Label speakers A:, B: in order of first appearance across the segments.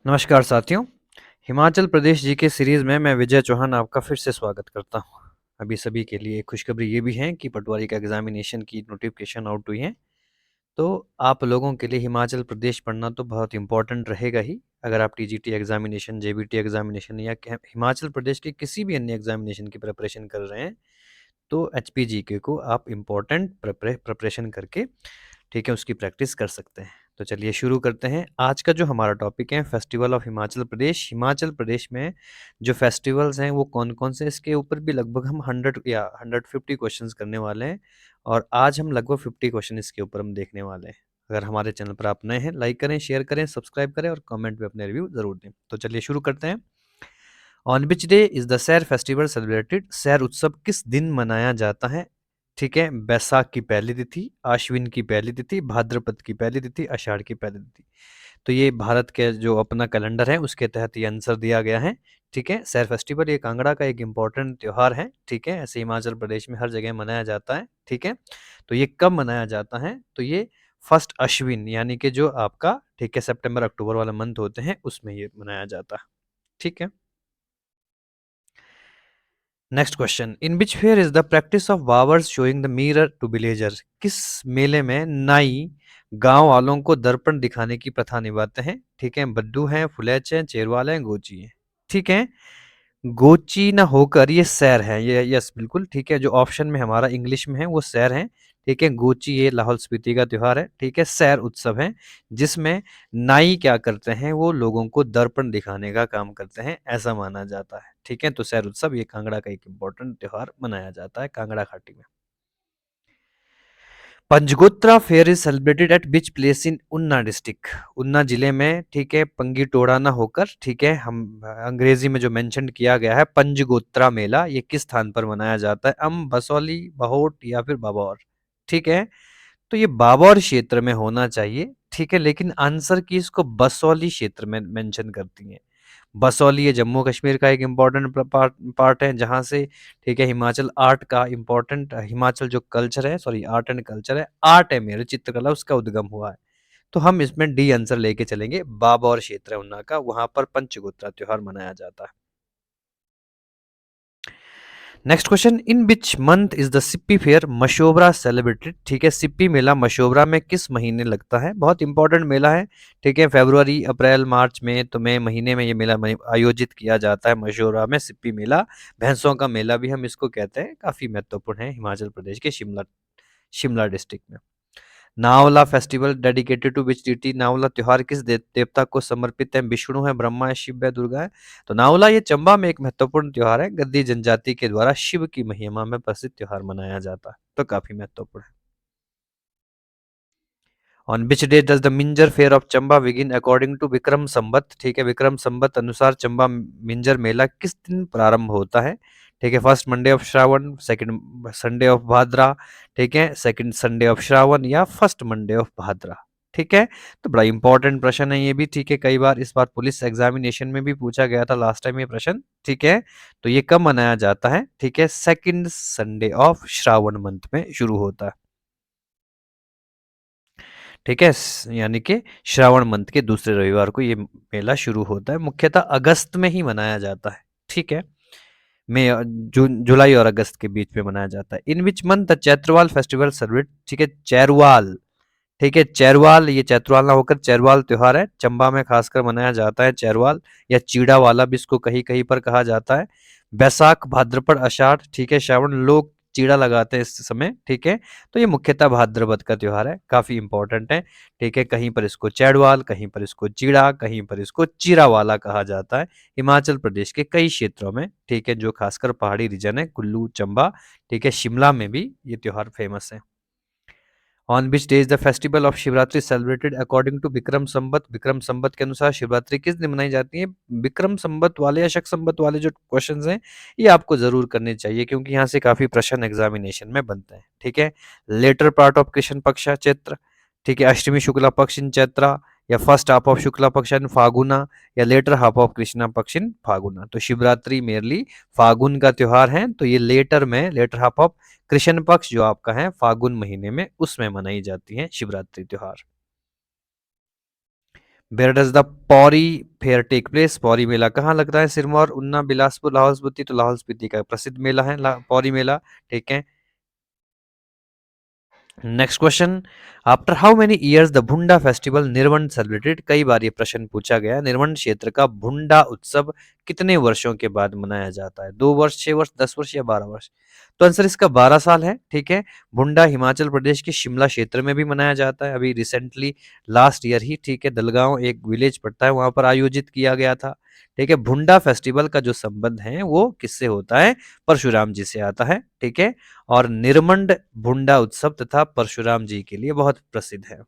A: नमस्कार साथियों। हिमाचल प्रदेश जी के सीरीज़ में मैं विजय चौहान आपका फिर से स्वागत करता हूँ। अभी सभी के लिए खुशखबरी ये भी है कि पटवारी का एग्ज़ामिनेशन की नोटिफ़िकेशन आउट हुई है। तो आप लोगों के लिए हिमाचल प्रदेश पढ़ना तो बहुत इम्पोर्टेंट रहेगा ही। अगर आप टीजीटी एग्ज़ामिनेशन, जेबीटी एग्ज़ामिनेशन या हिमाचल प्रदेश के किसी भी अन्य एग्ज़ामिनेशन की प्रिपरेशन कर रहे हैं, तो एचपीजीके को आप इम्पोर्टेंट प्रिपरेशन करके ठीक है, उसकी प्रैक्टिस कर सकते हैं। तो चलिए शुरू करते हैं। आज का जो हमारा टॉपिक है फेस्टिवल ऑफ हिमाचल प्रदेश। हिमाचल प्रदेश में जो फेस्टिवल्स हैं वो कौन-कौन से, इसके ऊपर भी लगभग हम 100 या 150 क्वेश्चंस करने वाले हैं और आज हम लगभग 50 क्वेश्चन इसके ऊपर हम देखने वाले हैं। अगर हमारे चैनल पर आप नए हैं, लाइक करें, शेयर करें, सब्सक्राइब करें और कमेंट में अपने रिव्यू ज़रूर दें। तो चलिए शुरू करते हैं। On which day is the सैर फेस्टिवल सेलिब्रेटेड? सैर उत्सव किस दिन मनाया जाता है? ठीक है, बैसाख की पहली तिथि, आश्विन की पहली तिथि, भाद्रपद की पहली तिथि, आषाढ़ की पहली तिथि। तो ये भारत के जो अपना कैलेंडर है उसके तहत ये आंसर दिया गया है। ठीक है, सैर फेस्टिवल ये कांगड़ा का एक इम्पोर्टेंट त्योहार है। ठीक है, ऐसे हिमाचल प्रदेश में हर जगह मनाया जाता है। ठीक है, तो ये कब मनाया जाता है? तो ये फर्स्ट अश्विन यानी कि जो आपका ठीक है सितंबर अक्टूबर वाला मंथ होते हैं उसमें ये मनाया जाता है। ठीक है। Next question, in which fair is the practice of barbers showing the mirror to villagers? किस मेले में नाई गांव वालों को दर्पण दिखाने की प्रथा निभाते हैं? ठीक है, बद्दू हैं, फुलेच हैं, चेरवाल हैं, गोची हैं। ठीक है, गोची ना होकर ये सैर है, ये यस बिल्कुल ठीक है। जो ऑप्शन में हमारा इंग्लिश में है वो सैर है। ठीक है, गोची ये लाहौल स्पीति का त्योहार है। ठीक है, सैर उत्सव है जिसमें नाई क्या करते हैं, वो लोगों को दर्पण दिखाने का काम करते हैं, ऐसा माना जाता है। ठीक है, तो सैर उत्सव ये कांगड़ा का एक इम्पोर्टेंट त्योहार मनाया जाता है कांगड़ा घाटी में। Panchgotra fair is celebrated at which place in Una district? उन्ना जिले में ठीक है, पंगी ना होकर ठीक है, हम अंग्रेजी में जो मेंशन किया गया है पंचगोत्रा मेला, ये किस स्थान पर मनाया जाता है? बसौली, बहोट या फिर बाबौर? ठीक है, तो ये बाबौर क्षेत्र में होना चाहिए। ठीक है, लेकिन आंसर की इसको बसौली क्षेत्र में मेंशन करती हैं। बसौली ये जम्मू कश्मीर का एक इम्पोर्टेंट पार्ट है जहाँ से ठीक है हिमाचल आर्ट का इम्पोर्टेंट, हिमाचल जो कल्चर है, सॉरी आर्ट एंड कल्चर है, आर्ट है मेरे चित्रकला, उसका उद्गम हुआ है। तो हम इसमें डी आंसर लेके चलेंगे। बाबौर क्षेत्र है उन्ना का, वहां पर पंचगोत्रा त्योहार मनाया जाता है। Next question, in which month is the Sippy fair Mashobra celebrated? ठीक है, सिप्पी मेला मशोबरा में किस महीने लगता है? बहुत इंपॉर्टेंट मेला है। ठीक है, फरवरी, अप्रैल, मार्च में तो मई महीने में ये मेला आयोजित किया जाता है मशोबरा में। सिप्पी मेला भैंसों का मेला भी हम इसको कहते हैं, काफी महत्वपूर्ण है हिमाचल प्रदेश के शिमला शिमला डिस्ट्रिक्ट में। Nawala festival dedicated to which deity? Nawala त्योहार किस देवता को समर्पित है? विष्णु है, ब्रह्मा है, शिव है, दुर्गा है? तो नावला ये चंबा में एक महत्वपूर्ण त्योहार है, गद्दी जनजाति के द्वारा शिव की महिमा में प्रसिद्ध त्योहार मनाया जाता है, तो काफी महत्वपूर्ण है। On which day does the Minjar fair of Chamba begin according to Vikram Samvat? ठीक है, विक्रम संवत अनुसार चंबा मिंजर मेला किस दिन प्रारंभ होता है? ठीक है, first Monday of Shravan, second Sunday off Bhadra, ठीक है, सेकंड संडे ऑफ श्रावण या फर्स्ट मंडे ऑफ भाद्रा? ठीक है, तो बड़ा इंपॉर्टेंट प्रश्न है ये भी। ठीक है, कई बार इस बार पुलिस एग्जामिनेशन में भी पूछा गया था लास्ट टाइम ये प्रश्न। ठीक है, तो ये कब मनाया जाता है? ठीक है, second Sunday off Shravan month में शुरू होता है। ठीक है, यानी कि श्रावण मंथ के दूसरे रविवार को ये मेला शुरू होता है। मुख्यतः अगस्त में ही मनाया जाता है। ठीक है, मई, जून, जुलाई और अगस्त के बीच में मनाया जाता है। In which month the Chaitrawal festival celebrate? ठीक है, चैरवाल, ठीक है, चैरवाल ये चैत्रवाल ना होकर चैरवाल त्योहार है, चंबा में खासकर मनाया जाता है चैरवाल, या चीड़ा वाला भी इसको कहीं कहीं पर कहा जाता है। बैसाख, भाद्रपद, आषाढ़, ठीक है, श्रावण, लोग चीड़ा लगाते हैं इस समय। ठीक है, तो ये मुख्यतः भाद्रपद का त्योहार है, काफी इंपॉर्टेंट है। ठीक है, कहीं पर इसको चैड़वाल, कहीं पर इसको चीड़ा, कहीं पर इसको चीरा वाला कहा जाता है। हिमाचल प्रदेश के कई क्षेत्रों में, ठीक है, जो खासकर पहाड़ी रीजन है, कुल्लू, चंबा, ठीक है, शिमला में भी ये त्योहार फेमस है। On which day is the festival of Shivaratri celebrated according to Vikram Samvat? Vikram Samvat के अनुसार शिवरात्रि किस दिन मनाई जाती है? विक्रम संवत वाले या शक संवत वाले जो क्वेश्चंस हैं ये आपको जरूर करने चाहिए, क्योंकि यहाँ से काफी प्रश्न एग्जामिनेशन में बनते हैं। ठीक है, लेटर पार्ट ऑफ कृष्ण पक्ष चैत्र, ठीक है, अष्टमी शुक्ला पक्ष इन चैत्रा, या फर्स्ट हाफ ऑफ शुक्ला पक्ष इन फागुना, या लेटर हाफ ऑफ कृष्णा पक्ष इन फागुना? तो शिवरात्रि मेरली फागुन का त्योहार है, तो ये लेटर में लेटर हाफ ऑफ कृष्ण पक्ष जो आपका है फागुन महीने में उसमें मनाई जाती है शिवरात्रि त्योहार। Where does the Pauri fair take place? Pauri मेला कहाँ लगता है? सिरमौर, उन्ना, बिलासपुर, लाहौल स्पीति। तो लाहौल स्पीति का प्रसिद्ध मेला है पौरी मेला। ठीक है। Next question, after how many years the Bhunda festival Nirmand celebrated? कई बार ये प्रश्न पूछा गया। निर्वंड क्षेत्र का भुंडा उत्सव कितने वर्षों के बाद मनाया जाता है? 2 वर्ष, 6 वर्ष, 10 वर्ष या 12 वर्ष? तो आंसर इसका 12 साल है। ठीक है। भुंडा हिमाचल प्रदेश के शिमला क्षेत्र में भी मनाया जाता है। अभी रिसेंटली लास्ट ईयर ही, ठीक है, दलगांव एक विलेज पड़ता है, वहां पर आयोजित किया गया था। ठीक है। भुंडा फेस्टिवल का जो संबंध है वो किससे होता है? परशुराम जी से आता है। ठीक है। और निर्मंड भुंडा उत्सव तथा परशुराम जी के लिए बहुत प्रसिद्ध है।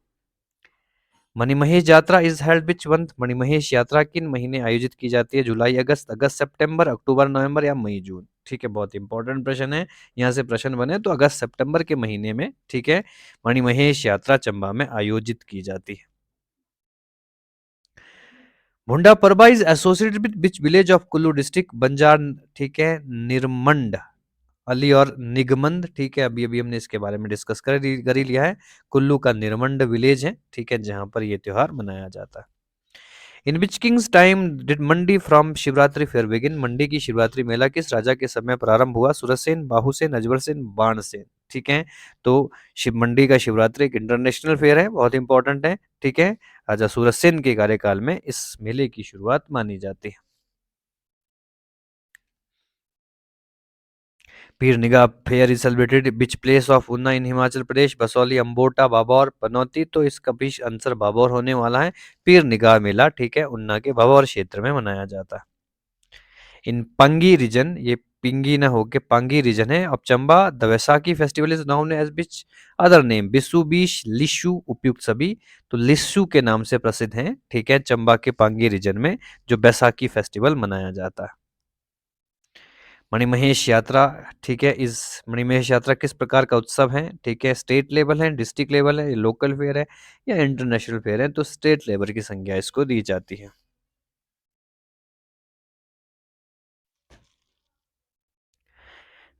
A: मणिमहेश यात्रा is held which month? Manimahesh यात्रा किन महीने आयोजित की जाती है? जुलाई, अगस्त, अगस्त सितंबर, अक्टूबर नवंबर या मई जून? ठीक है, बहुत इंपॉर्टेंट प्रश्न है। यहाँ से प्रश्न बने तो अगस्त सितंबर के महीने में, ठीक है, मणिमहेश यात्रा चंबा में आयोजित की जाती है। Bhunda Parba is associated with which village of Kullu district? Banjar, ठीक है, निर्मंड, अली और निगमंद। ठीक है, अभी अभी हमने इसके बारे में डिस्कस कर ही लिया है। कुल्लू का निर्मंड विलेज है, ठीक है, जहां पर यह त्योहार मनाया जाता है। In which king's time did Mandi from Shivaratri fair begin? Mandi की शिवरात्रि मेला किस राजा के समय प्रारंभ हुआ? सुरसेन, बाहुसेन, अजबरसेन, बाणसेन? ठीक है। तो शिव मंडी का शिवरात्रि एक इंटरनेशनल फेयर है, बहुत इंपॉर्टेंट है। ठीक है। राजा सूरसेन के कार्यकाल में इस मेले की शुरुआत मानी जाती है। पीर निगाह fair is celebrated which place of उन्ना इन हिमाचल प्रदेश? बसौली, अम्बोटा, बाबौर, पनौती? तो इसका भी आंसर बाबौर होने वाला है। पीर निगाह मेला, ठीक है, उन्ना के बाबौर क्षेत्र में मनाया जाता है। इन पंगी रीजन, ये पिंगी ना होके पांगी रीजन है अब Chamba, the Vaisakhi festival is known as which other name? Bisu, Bish, Lishu, उपयुक्त सभी? तो लिस्सू के नाम से प्रसिद्ध है। ठीक है, चंबा के पांगी रीजन में जो बैसाखी फेस्टिवल मनाया जाता है। मणिमहेश यात्रा, ठीक है, इस मणिमहेश यात्रा किस प्रकार का उत्सव है? ठीक है, स्टेट लेवल है, डिस्ट्रिक्ट लेवल है, लोकल फेयर है या इंटरनेशनल फेयर है? तो स्टेट लेवल की संज्ञा इसको दी जाती है।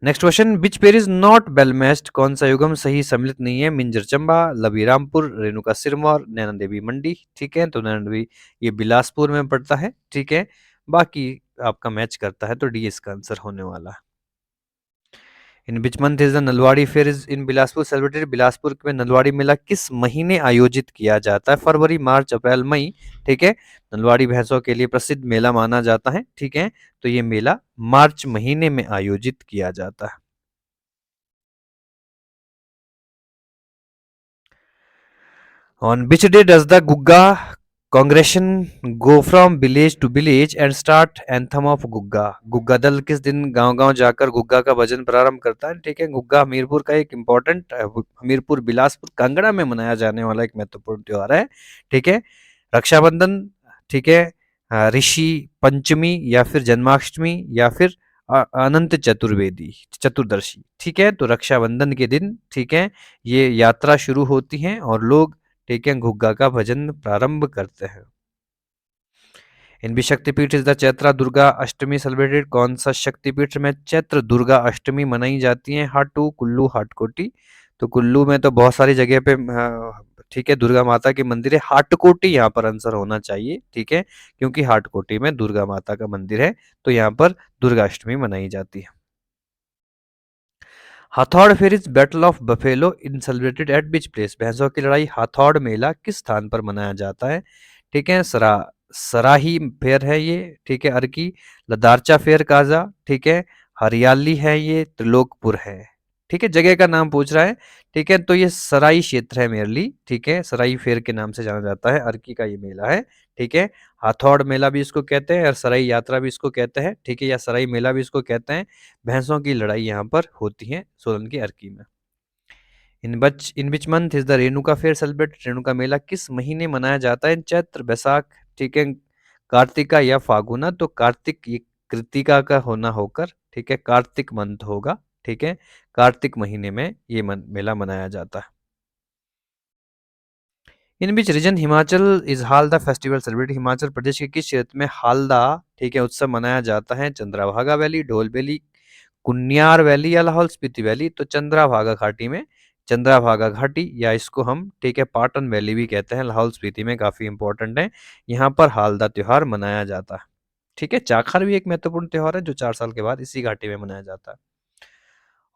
A: Next question, which pair is not well matched? कौन सा युगम सही सम्मिलित नहीं है? मिंजर चंबा, लबीरामपुर, रेणुका सिरमौर, नैना देवी मंडी? ठीक है, तो नैना देवी ये बिलासपुर में पड़ता है। ठीक है, बाकी आपका मैच करता है, तो डी इसका आंसर होने वाला है। In which month is the Nalwari fair is in Bilaspur celebrated? Bilaspur में नलवाड़ी मेला किस महीने आयोजित किया जाता है? फरवरी, मार्च, अप्रैल, मई? ठीक है, नलवाड़ी भैंसों के लिए प्रसिद्ध मेला माना जाता है। ठीक है, तो ये मेला मार्च महीने में आयोजित किया जाता है। On which day does the Gugga congregation go from village to village and start anthem of Gugga? Gugga दल किस दिन गांव-गांव जाकर गुग्गा का भजन प्रारंभ करता है? ठीक है, गुग्गा हमीरपुर का एक इम्पोर्टेंट, हमीरपुर, बिलासपुर, कांगड़ा में मनाया जाने वाला एक महत्वपूर्ण त्योहार है। ठीक है, रक्षाबंधन, ठीक है, ऋषि पंचमी या फिर जन्माष्टमी या फिर अनंत चतुर्वेदी, चतुर्दशी? ठीक है, तो रक्षाबंधन के दिन, ठीक है, ये यात्रा शुरू होती है और लोग, ठीक है, घुग्गा का भजन प्रारंभ करते हैं। इन भी शक्तिपीठ is the Chaitra Durga Ashtami celebrated? कौन सा शक्तिपीठ में चैत्र दुर्गा अष्टमी मनाई जाती है? हाटू, कुल्लू, हाटकोटी? तो कुल्लू में तो बहुत सारी जगह पे, ठीक है, दुर्गा माता के मंदिर है। हाटकोटी यहाँ पर आंसर होना चाहिए। ठीक है, क्योंकि हाटकोटी में दुर्गा माता का मंदिर है, तो यहाँ पर दुर्गा अष्टमी मनाई जाती है। Hathaur fair is battle of buffalo in celebrated at which place? भैंसों की लड़ाई हाथौड़ मेला किस स्थान पर मनाया जाता है? ठीक है, सराही फेयर है ये, ठीक है, अर्की, लदारचा फेयर काजा, ठीक है, हरियाली है ये, त्रिलोकपुर है? ठीक है, जगह का नाम पूछ रहा है। ठीक है, तो ये सराई क्षेत्र है मेरली। ठीक है, सराई फेयर के नाम से जाना जाता है, अर्की का ये मेला है। ठीक है, हाथौड़ मेला भी इसको कहते हैं और सराई यात्रा भी इसको कहते हैं। ठीक है, या सराई मेला भी इसको कहते हैं। भैंसों की लड़ाई यहाँ पर होती है सोलन की अर्की में। In which month is the Renuka fair celebrate? Renuka मेला किस महीने मनाया जाता है? चैत्र, बैसाख, ठीक है, कार्तिका या फागुना? तो कार्तिक, ये कृतिका का होना होकर, ठीक है, कार्तिक मंथ होगा। ठीक है, कार्तिक महीने में ये मेला मनाया जाता है। In which region Himachal is Halda festival celebrate? Himachal Pradesh के किस क्षेत्र में हालदा, ठीक है, उत्सव मनाया जाता है? चंद्रभागा वैली, ढोल वैली, कुन्यार वैली या लाहौल स्पीति वैली? तो चंद्रभागा घाटी में, चंद्राभागा घाटी, या इसको हम ठीक है पाटन वैली भी कहते हैं, लाहौल स्पीति में काफी इंपॉर्टेंट है। यहाँ पर हालदा त्योहार मनाया जाता है। ठीक है, चाखर भी एक महत्वपूर्ण त्योहार है जो 4 साल के बाद इसी घाटी में मनाया जाता है।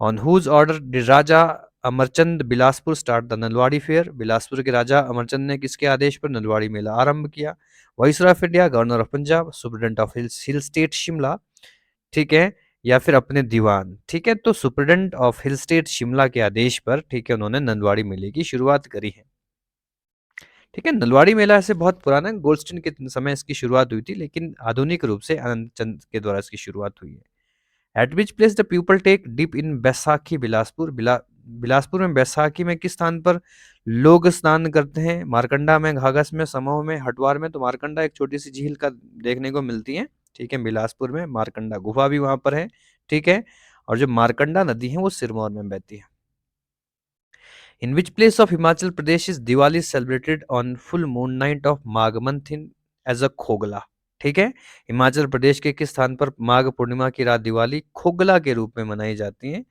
A: On whose order did Raja Amarchand Bilaspur start the Nalwari fair, Bilaspur के राजा अमरचंद ने किसके आदेश पर नलवाड़ी मेला आरंभ किया? Viceroy of India, governor of Punjab, superintendent of hill state Shimla, ठीक है, या फिर अपने दीवान। ठीक है, तो superintendent of hill state Shimla के आदेश पर ठीक है उन्होंने नलवाड़ी मेले की शुरुआत करी है। ठीक है, नलवाड़ी मेला ऐसे बहुत पुराना है, गोल्डस्टीन के समय इसकी शुरुआत हुई थी, लेकिन आधुनिक रूप से आनंद चंद के द्वारा इसकी शुरुआत हुई है। At which place the people take dip in Baisakhi, Bilaspur, Bilaspur में बैसाखी में किस स्थान पर लोग स्नान करते हैं? मारकंडा में, घाघस में, समूह में, हटवार में। तो मारकंडा एक छोटी सी झील का देखने को मिलती है। ठीक है, बिलासपुर में मारकंडा गुफा भी वहां पर है। ठीक है, और जो मारकंडा नदी है वो सिरमौर में बहती है। In which place of Himachal Pradesh is Diwali celebrated on full moon night of Magh month in as a Khogla? ठीक है, हिमाचल प्रदेश के किस स्थान पर माघ पूर्णिमा की रात दिवाली खोगला के रूप में मनाई जाती है?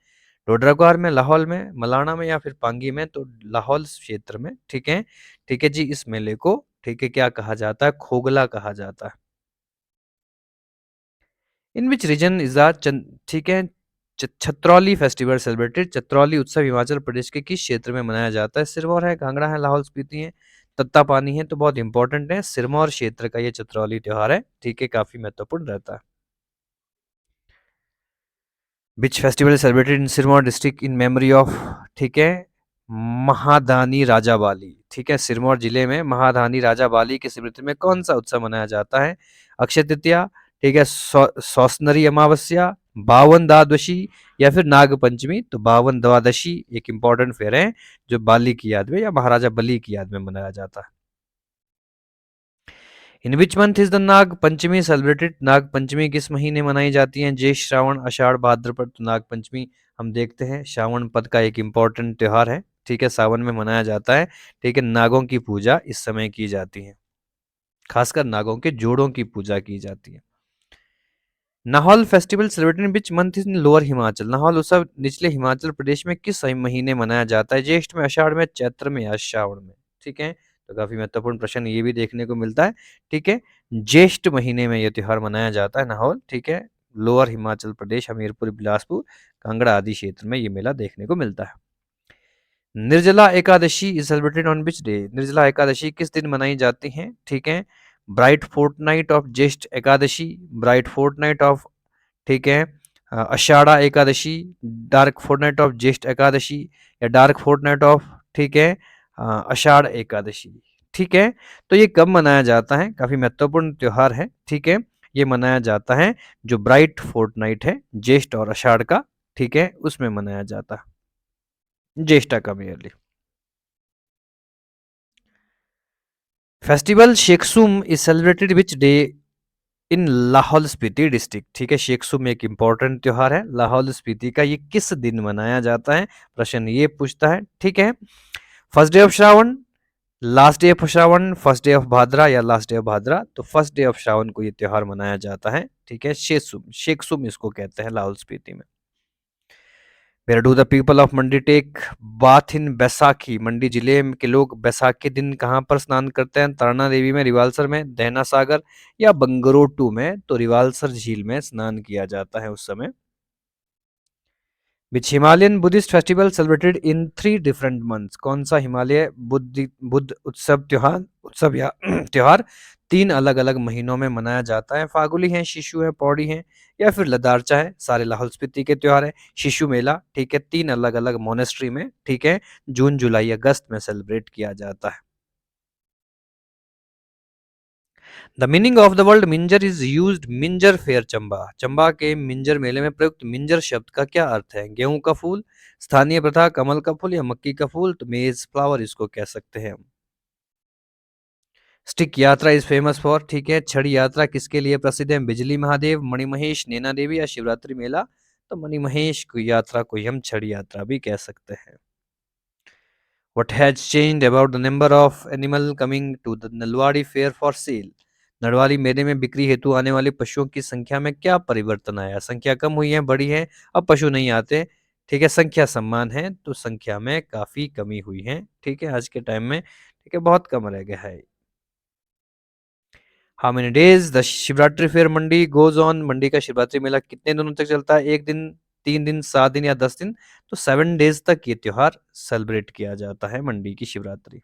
A: डोडरागढ़ में, लाहौल में, मलाना में, या फिर पांगी में। तो लाहौल क्षेत्र में। ठीक है, ठीक है जी, इस मेले को ठीक है क्या कहा जाता है? खोगला कहा जाता है। In which reason is the ठीक है छत्रौली फेस्टिवल सेलिब्रेटेड, छत्रौली उत्सव हिमाचल प्रदेश के किस क्षेत्र में मनाया जाता है? सिरमौर है, कांगड़ा है, लाहौल स्पीति है, तत्तापानी है। तो बहुत इंपॉर्टेंट है, सिरमौर क्षेत्र का ये छत्रौली त्योहार है। ठीक है, काफी महत्वपूर्ण रहता है। Which festival celebrated in Sirmaur district in memory of, ठीक है, महादानी राजा बाली। ठीक है, सिरमौर जिले में महादानी राजा बाली की स्मृति में कौन सा उत्सव मनाया जाता है? अक्षय तृतीया, ठीक है, सौसनरी अमावस्या, बावन द्वादशी, या फिर नाग पंचमी। तो बावन द्वादशी एक इंपॉर्टेंट फेयर है जो बाली की याद में या महाराजा बली की याद में मनाया जाता है। In which month is the Nag Panchami celebrated, Nag Panchami किस महीने मनाई जाती है? ज्येष्ठ, श्रावण, आषाढ़, भाद्रपद। तो नाग पंचमी हम देखते हैं श्रावण पद का एक इंपॉर्टेंट त्योहार है। ठीक है, सावन में मनाया जाता है। ठीक है, नागों की पूजा इस समय की जाती है, खासकर नागों के जोड़ों की पूजा की जाती है। Nahaul festival celebrated in which month in lower Himachal, Nahaul उत्सव निचले हिमाचल प्रदेश में किस महीने मनाया जाता है? ज्येष्ठ में, आषाढ़ में, चैत्र में, या श्रावण में। ठीक है, तो काफी महत्वपूर्ण प्रश्न ये भी देखने को मिलता है। ठीक है, ज्येष्ठ महीने में यह त्योहार मनाया जाता है नाहौल। ठीक है, लोअर हिमाचल प्रदेश, हमीरपुर, बिलासपुर, कांगड़ा आदि क्षेत्र में ये मेला देखने को मिलता है। Nirjala Ekadashi is celebrated on which day, Nirjala Ekadashi किस दिन मनाई जाती है? ठीक है, ब्राइट फोर्टनाइट ऑफ ज्येष्ठ एकादशी, ब्राइट फोर्टनाइट ऑफ, ठीक है, आषाढ़ा एकादशी, डार्क फोर्टनाइट ऑफ ज्येष्ठ एकादशी, या डार्क फोर्टनाइट ऑफ, ठीक है, आषाढ़ एकादशी। ठीक है, तो ये कब मनाया जाता है? काफी महत्वपूर्ण त्योहार है। ठीक है, ये मनाया जाता है जो ब्राइट फोर्टनाइट है ज्येष्ठ और आषाढ़ का। ठीक है, उसमें मनाया जाता है, ज्येष्ठा का मेयरली। Festival Shekhsum is celebrated which day in Lahaul Spiti district. ठीक है, शेखसुम एक इंपॉर्टेंट त्योहार है लाहौल स्पीति का, ये किस दिन मनाया जाता है? प्रश्न ये पूछता है। ठीक है, first day of Shravan, last day of Shravan, first day of Bhadra, या लास्ट डे ऑफ भाद्रा। तो फर्स्ट डे ऑफ श्रावण को ये त्योहार मनाया जाता है। ठीक है, शेखसुम, शेखसुम इसको कहते हैं लाहौल स्पीति में। Where do the people of Mandi take bath in Baisakhi, Mandi जिले के लोग बैसाखी दिन कहाँ पर स्नान करते हैं? तारना देवी में, रिवालसर में, दहना सागर, या बंगरोटू में। तो रिवालसर झील में स्नान किया जाता है उस समय। Which Himalayan Buddhist festival celebrated in 3 different months, कौन सा हिमालय बुद्ध उत्सव उत्सव या त्योहार 3 अलग अलग महीनों में मनाया जाता है? फागुली है, शिशु है, पौड़ी है, या फिर लदारचा है। सारे लाहौल स्पीति के त्योहार है। शिशु मेला, ठीक है, 3 अलग अलग मोनेस्ट्री में, ठीक है, जून, जुलाई, अगस्त में सेलिब्रेट किया जाता है। The meaning of the world Minjar is used Minjar fair Chamba, Chamba के मिंजर मेले में प्रयुक्त मिंजर शब्द का क्या अर्थ है? गेहूं का फूल, स्थानीय प्रथा, कमल का फूल, या मक्की का फूल। तो मेज फ्लावर इसको कह सकते हैं हम। स्टिक यात्रा इज फेमस फॉर, ठीक है, छड़ी यात्रा किसके लिए प्रसिद्ध है? बिजली महादेव, मणिमहेश, नैना देवी, या शिवरात्रि मेला। तो मणिमहेश की यात्रा को हम छड़ी यात्रा भी कह सकते हैं। What has changed about the number of animal coming to the Nalwari fair for sale, Nalwari मेले में बिक्री हेतु आने वाले पशुओं की संख्या में क्या परिवर्तन आया? संख्या कम हुई है, बढ़ी है, अब पशु नहीं आते? ठीक है, संख्या समान है तो संख्या में काफ़ी कमी हुई है, ठीक है, आज के टाइम में, ठीक है, बहुत कम रह गया है। How many days the Shivratri fair Mandi goes on, Mandi का शिवरात्रि मेला कितने दिनों तक चलता है? 1 दिन, 3 दिन, 7 दिन या 10 दिन? तो 7 डेज तक ये त्योहार सेलिब्रेट किया जाता है मंडी की Shivratri.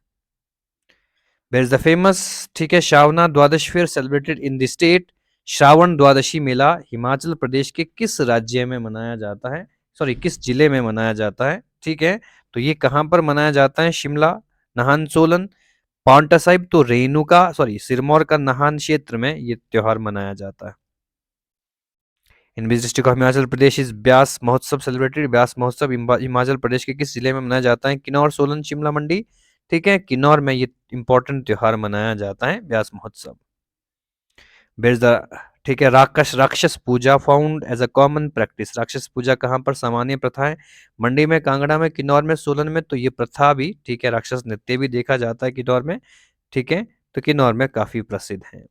A: Where is the famous, ठीक है, Shravana Dwadash fair celebrated in the state, Shravan Dwadashi मेला हिमाचल प्रदेश के किस राज्य में मनाया जाता है, सॉरी किस जिले में मनाया जाता है, ठीक है, तो ये कहाँ पर मनाया जाता है? शिमला, नाहन सोलन, पांवटा साहिब, तो रेणुका सॉरी सिरमौर का नाहन क्षेत्र में ये त्योहार मनाया जाता है। In which district of Himachal Pradesh is Beas Mahotsav celebrated, Beas महोत्सव हिमाचल प्रदेश के किस जिले में मनाया जाता है? किन्नौर, सोलन, शिमला, मंडी, ठीक है, किन्नौर में ये इंपॉर्टेंट त्योहार मनाया जाता है ब्यास महोत्सव। वेयर द, ठीक है, राक्षस राक्षस पूजा found as a common practice, राक्षस पूजा कहाँ पर सामान्य प्रथा है? मंडी में, कांगड़ा में, किन्नौर में, सोलन में, तो ये प्रथा भी, ठीक है, राक्षस नृत्य भी देखा जाता है किन्नौर में, ठीक है, तो किन्नौर में काफी प्रसिद्ध है।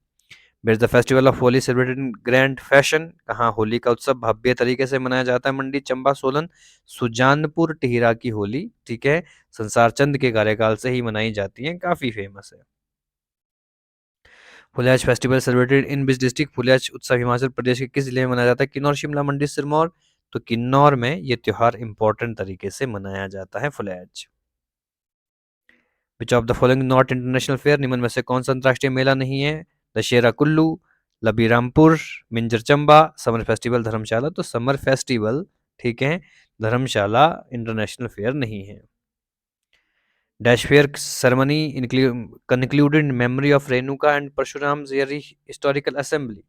A: Where the festival of Holi celebrated in grand fashion, कहाँ होली का उत्सव भव्य तरीके से मनाया जाता है? मंडी, चंबा, सोलन, सुजानपुर टिहरा की होली, ठीक है, संसार चंद के कार्यकाल से ही मनाई जाती है, काफी फेमस है। Phuliyaj festival celebrated in which district, Phuliyaj उत्सव हिमाचल प्रदेश के किस जिले में मनाया जाता है? किन्नौर, शिमला, मंडी, सिरमौर, तो किन्नौर में ये त्योहार इंपॉर्टेंट तरीके से मनाया जाता है Phuliyaj. Which of the following not international fair, निम्न में से कौन सा अंतर्राष्ट्रीय मेला नहीं है? दशहरा कुल्लू, लबीरामपुर, मिंजर चंबा, समर फेस्टिवल धर्मशाला, तो समर फेस्टिवल, ठीक है, धर्मशाला इंटरनेशनल फेयर नहीं है। Dash fair ceremony concluded in memory of Renuka and Parshuram historical assembly,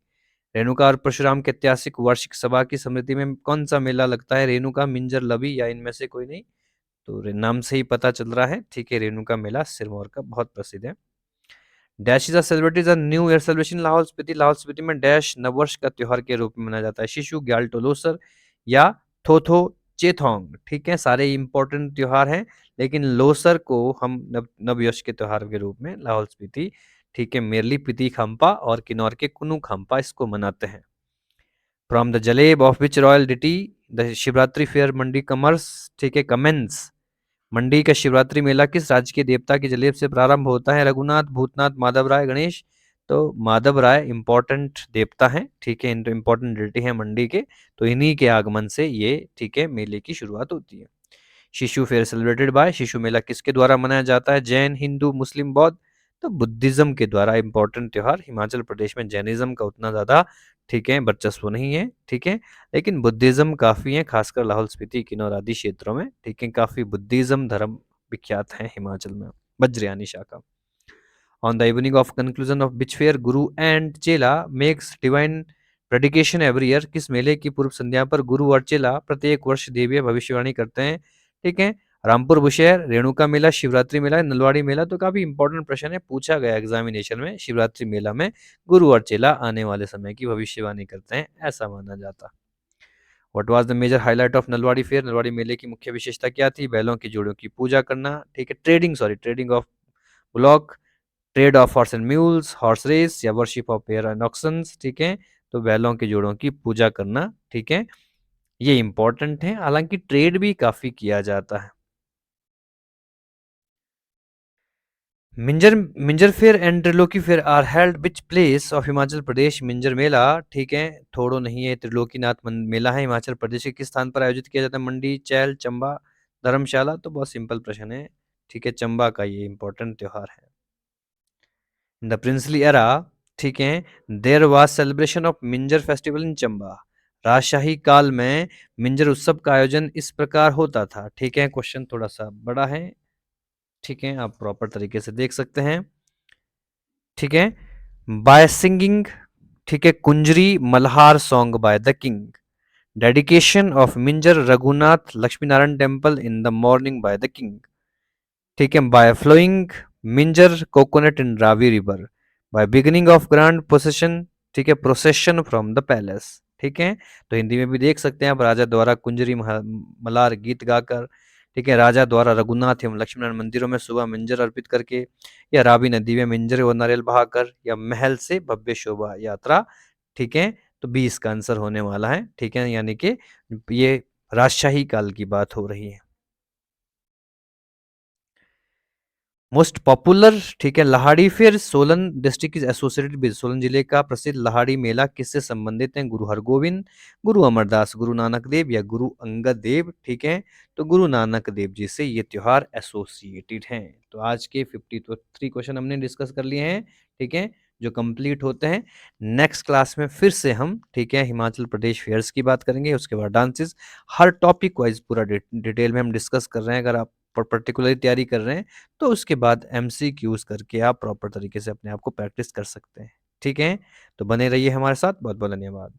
A: Renuka और परशुराम के ऐतिहासिक वार्षिक सभा की स्मृति में कौन सा मेला लगता है? रेणुका, मिंजर, लबी या इनमें से कोई नहीं? तो नाम से ही पता चल रहा है, ठीक है, रेणुका मेला सिरमौर का बहुत प्रसिद्ध है। Dash is celebrated new year celebration Lahaul Spiti, Lahaul Spiti में डैश नववर्ष का त्योहार के रूप में मनाया जाता है? शिशु, ग्याल्टो लोसर या थोथो चेथोंग, ठीक है, सारे इंपॉर्टेंट त्योहार हैं, लेकिन लोसर को हम नववर्ष के त्योहार के रूप में लाहौल स्पीति, ठीक है, मेरली पीती खांपा और किन्नौर के कुनु खांपा इसको मनाते हैं। From the Jaleb of which royal deity the Shivratri fair Mandi commences, ठीक है, कमेंस, मंडी का शिवरात्रि मेला किस राज्य के देवता की जलेब से प्रारंभ होता है? रघुनाथ, भूतनाथ, माधव राय, गणेश, तो माधव राय इंपॉर्टेंट देवता है, ठीक है, इंपॉर्टेंट डिटी है मंडी के, तो इन्हीं के आगमन से ये, ठीक है, मेले की शुरुआत होती है। शिशु फेयर सेलिब्रेटेड बाय, शिशु मेला किसके द्वारा मनाया जाता है? जैन, हिंदू, मुस्लिम, बौद्ध, तो बुद्धिज्म के द्वारा इंपॉर्टेंट त्योहार, हिमाचल प्रदेश में जैनिज्म का उतना ज्यादा, ठीक है, वर्चस्व नहीं है, ठीक है, लेकिन बुद्धिज्म काफी है, खासकर लाहौल स्पीति, किन्नौर आदि क्षेत्रों में, ठीक है, काफी बुद्धिज्म धर्म विख्यात है हिमाचल में, वज्रयानी शाखा। On the evening of conclusion of which fair, Guru and Chela makes divine predication every year, किस मेले की पूर्व संध्या पर गुरु और चेला प्रत्येक वर्ष देवीय भविष्यवाणी करते हैं? ठीक है, रामपुर बुशहर, रेणुका मेला, शिवरात्रि मेला, नलवाड़ी मेला, तो काफी इंपॉर्टेंट प्रश्न है, पूछा गया एग्जामिनेशन में। शिवरात्रि मेला में गुरु और चेला आने वाले समय की भविष्यवाणी करते हैं, ऐसा माना जाता। What was the major highlight of Nalwari fair, Nalwari मेले की मुख्य विशेषता क्या थी? बैलों की जोड़ियों की पूजा करना, ठीक है, trading of block, trade of horse and mules, horse race या worship of pair and auctions, ठीक है, तो बैलों के जोड़ों की पूजा करना, ठीक है, ये इंपॉर्टेंट है, हालांकि ट्रेड भी काफी किया जाता है। Minjar Minjar fair and Triloki fair are held which place of Himachal Pradesh, Minjar मेला, ठीक है, थोड़ो नहीं है, त्रिलोकीनाथ मेला है, हिमाचल प्रदेश के किस स्थान पर आयोजित किया जाता है? मंडी, चैल, चंबा, धर्मशाला, तो बहुत सिंपल प्रश्न है, ठीक है, चंबा का ये इंपॉर्टेंट त्योहार है। इन द प्रिंसली एरा, ठीक है, there was celebration of Minjar festival in Chamba, राजशाही काल में मिंजर उत्सव का आयोजन इस प्रकार होता था, ठीक है, क्वेश्चन थोड़ा सा बड़ा है, ठीक है, आप प्रॉपर तरीके से देख सकते हैं, ठीक है, बाय सिंगिंग, ठीक है, Kunjari Malhar song by the king, dedication of Minjar Raghunath Lakshmi Narayan temple in the morning by the king, ठीक है, by flowing Minjar coconut in Ravi river, by beginning of grand procession, ठीक है, प्रोसेशन फ्रॉम द पैलेस, ठीक है, तो हिंदी में भी देख सकते हैं आप, राजा द्वारा कुंजरी मलार गीत गाकर, ठीक है, राजा द्वारा रघुनाथ एवं लक्ष्मण मंदिरों में सुबह मिंजर अर्पित करके, या रावी नदी में मिंजर व नारियल बहाकर, या महल से भव्य शोभा यात्रा, ठीक है, तो बी इसका आंसर होने वाला है, ठीक है, यानी कि ये राजशाही काल की बात हो रही है। मोस्ट पॉपुलर, ठीक है, लाहाड़ी। फिर Solan district is associated with, Solan जिले का प्रसिद्ध लाहाड़ी मेला किससे संबंधित है? गुरु हरगोविंद, गुरु अमरदास, गुरु नानक देव या गुरु अंगद देव, ठीक है। तो गुरु नानक देव जी से ये त्योहार एसोसिएटेड हैं। तो आज के 53 क्वेश्चन हमने डिस्कस कर लिए हैं, ठीक है, जो कंप्लीट होते हैं। नेक्स्ट क्लास में फिर से हम, ठीक है, हिमाचल प्रदेश फेयर्स की बात करेंगे, उसके बाद डांसेस, हर टॉपिक वाइज पूरा डिटेल में हम डिस्कस कर रहे हैं। अगर आप पर्टिकुलरली तैयारी कर रहे हैं तो उसके बाद एमसीक्यूज करके आप प्रॉपर तरीके से अपने आप को प्रैक्टिस कर सकते हैं, ठीक है। तो बने रहिए हमारे साथ। बहुत बहुत धन्यवाद।